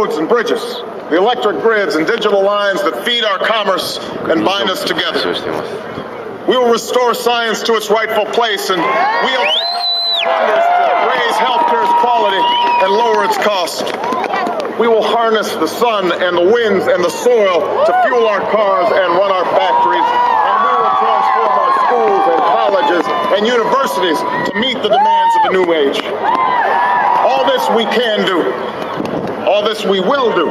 roads and bridges, the electric grids and digital lines that feed our commerce and bind us together. We will restore science to its rightful place and wield technology's wonders to raise healthcare's quality and lower its cost. We will harness the sun and the winds and the soil to fuel our cars and run our factories, and we will transform our schools and colleges and universities to meet the demands of a new age. All this we can do. All this we will do.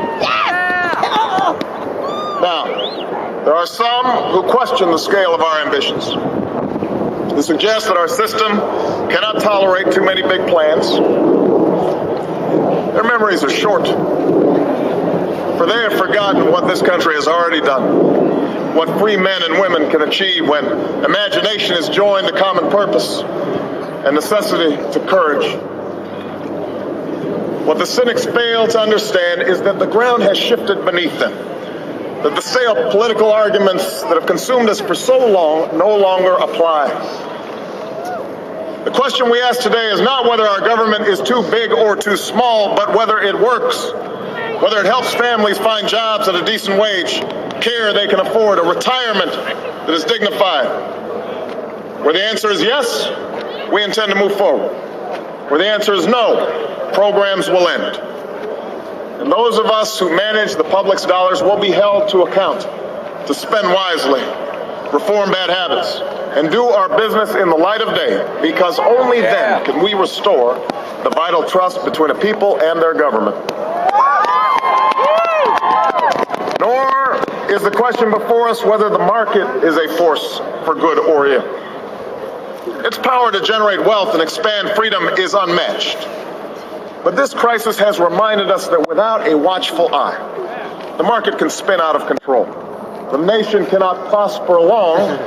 Now, there are some who question the scale of our ambitions, who suggest that our system cannot tolerate too many big plans. Their memories are short, for they have forgotten what this country has already done, what free men and women can achieve when imagination is joined to common purpose and necessity to courage. What the cynics fail to understand is that the ground has shifted beneath them, that the stale political arguments that have consumed us for so long no longer apply. The question we ask today is not whether our government is too big or too small, but whether it works, whether it helps families find jobs at a decent wage, care they can afford, a retirement that is dignified. Where the answer is yes, we intend to move forward. Where the answer is no, programs will end. And those of us who manage the public's dollars will be held to account to spend wisely, reform bad habits, and do our business in the light of day, because only then can we restore the vital trust between a people and their government. Nor is the question before us whether the market is a force for good or ill. Its power to generate wealth and expand freedom is unmatched. But this crisis has reminded us that without a watchful eye, the market can spin out of control. The nation cannot prosper long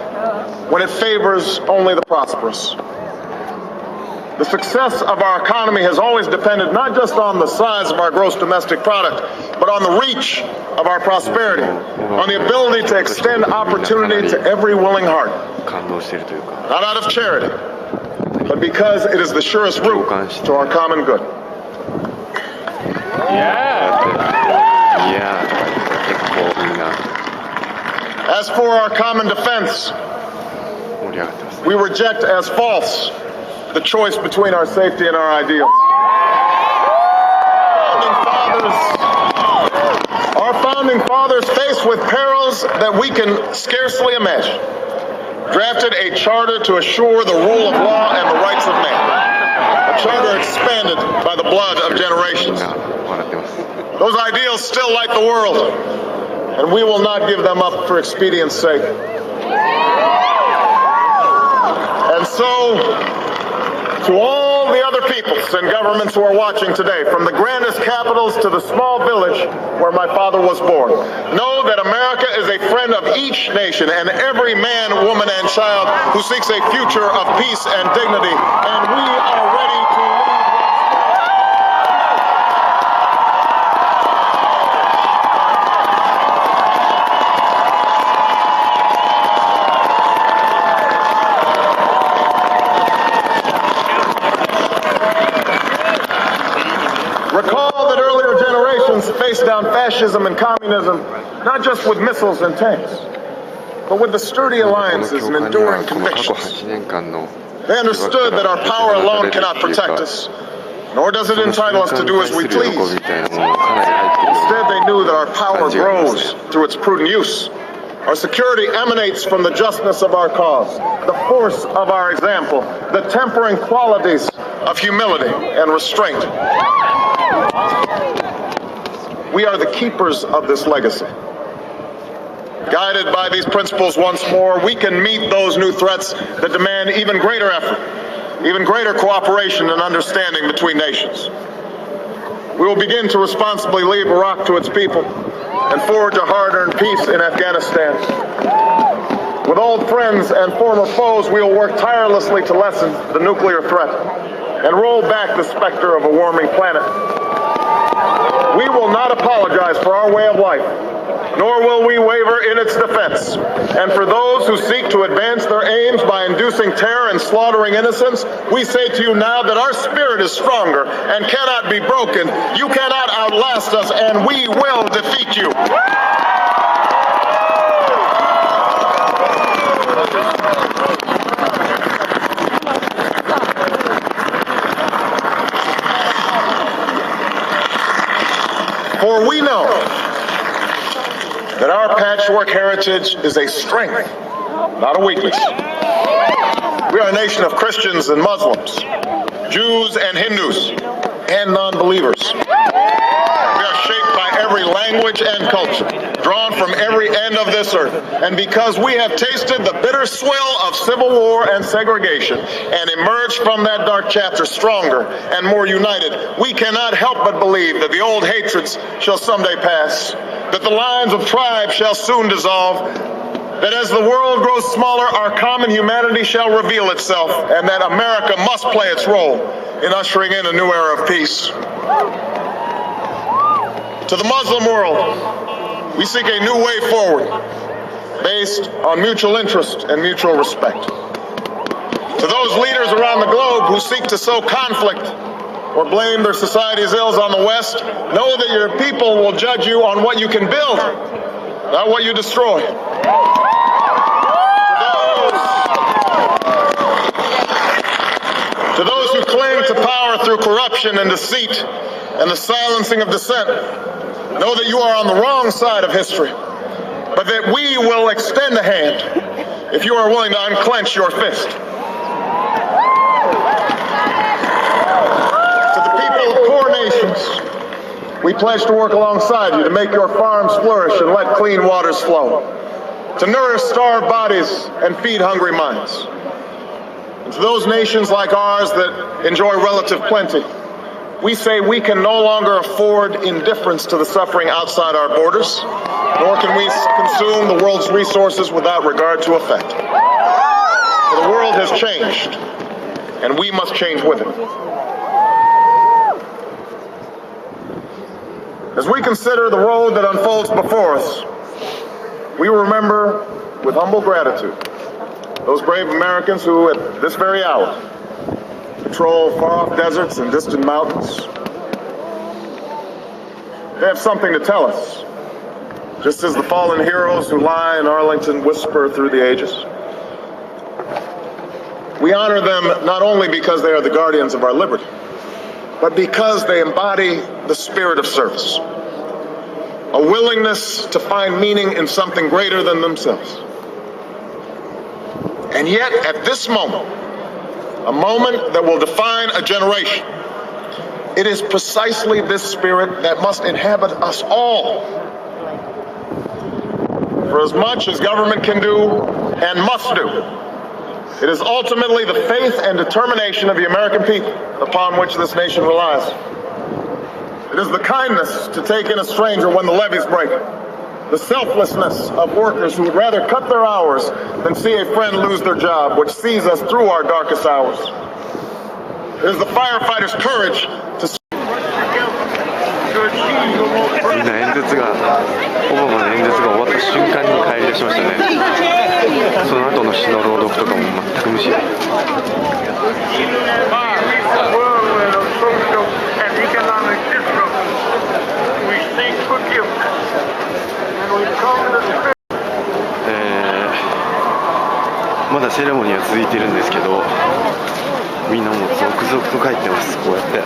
when it favors only the prosperous. The success of our economy has always depended not just on the size of our gross domestic product, but on the reach of our prosperity, on the ability to extend opportunity to every willing heart. Not out of charity, but because it is the surest route to our common good. As for our common defense, we reject as false the choice between our safety and our ideals. Our founding fathers, faced with perils that we can scarcely imagine, drafted a charter to assure the rule of law and the rights of man, a charter expanded by the blood of generations. Those ideals still light the world, and we will not give them up for expedience sake. And so, to all the other peoples and governments who are watching today, from the grandest capitals to the small village where my father was born, know that America is a friend of each nation and every man, woman, and child who seeks a future of peace and dignity, and we are ready to lead. Recall that earlier generations faced down fascism and communism, not just with missiles and tanks, but with the sturdy alliances and enduring convictions. They understood that our power alone cannot protect us, nor does it entitle us to do as we please. Instead, they knew that our power grows through its prudent use. Our security emanates from the justness of our cause, the force of our example, the tempering qualities of humility and restraint. We are the keepers of this legacy. Guided by these principles once more, we can meet those new threats that demand even greater effort, even greater cooperation and understanding between nations. We will begin to responsibly leave Iraq to its people and forward to hard-earned peace in Afghanistan. With old friends and former foes, we will work tirelessly to lessen the nuclear threat and roll back the specter of a warming planet. We will not apologize for our way of life, nor will we waver in its defense. And for those who seek to advance their aims by inducing terror and slaughtering innocents, we say to you now that our spirit is stronger and cannot be broken. You cannot outlast us, and we will defeat you. For we know that our patchwork heritage is a strength, not a weakness. We are a nation of Christians and Muslims, Jews and Hindus, and non-believers. We are shaped by every language and culture, drawn from every end of this earth. And because we have tasted the bitter swill of civil war and segregation and emerged from that dark chapter stronger and more united, we cannot help but believe that the old hatreds shall someday pass, that the lines of tribes shall soon dissolve, that as the world grows smaller, our common humanity shall reveal itself, and that America must play its role in ushering in a new era of peace. To the Muslim world, we seek a new way forward based on mutual interest and mutual respect. To those leaders around the globe who seek to sow conflict or blame their society's ills on the West, know that your people will judge you on what you can build, not what you destroy. To those who cling to power through corruption and deceit and the silencing of dissent, know that you are on the wrong side of history, but that we will extend a hand if you are willing to unclench your fist. To the people of poor nations, we pledge to work alongside you to make your farms flourish and let clean waters flow, to nourish starved bodies and feed hungry minds. And to those nations like ours that enjoy relative plenty, we say we can no longer afford indifference to the suffering outside our borders, nor can we consume the world's resources without regard to effect. For the world has changed, and we must change with it. As we consider the road that unfolds before us, we remember with humble gratitude those brave Americans who, at this very hour, patrol far-off deserts and distant mountains. They have something to tell us, just as the fallen heroes who lie in Arlington whisper through the ages. We honor them not only because they are the guardians of our liberty, but because they embody the spirit of service, a willingness to find meaning in something greater than themselves. And yet, at this moment, a moment that will define a generation, it is precisely this spirit that must inhabit us all. For as much as government can do and must do, it is ultimately the faith and determination of the American people upon which this nation relies. It is the kindness to take in a stranger when the levees break, the selflessness of workers who would rather cut their hours than see a friend lose their job, which sees us through our darkest hours. It is the firefighter's courage to... みんな演説が、オバマの演説が終わった瞬間に帰り出しましたね。その後の詩の朗読とかも全く無視。まだセレモニーは続いているんですけど、みんなもう続々と帰ってます。こうやって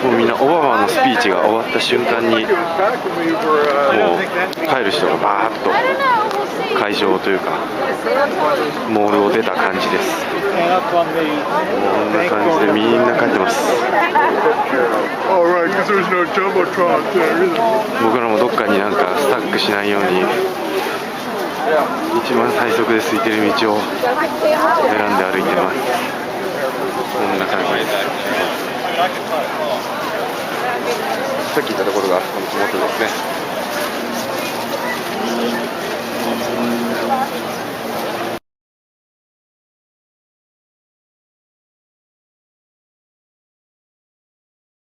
もうみんなオバマのスピーチが終わった瞬間にもう帰る人がバーッと会場というかモールを出た感じです。こんな感じでみんな帰ってます。僕らもどっかになんかスタックしないように一番最速で空いてる道を選んで歩いてます。こんな感じです。さっき言ったところがこの麓ですね。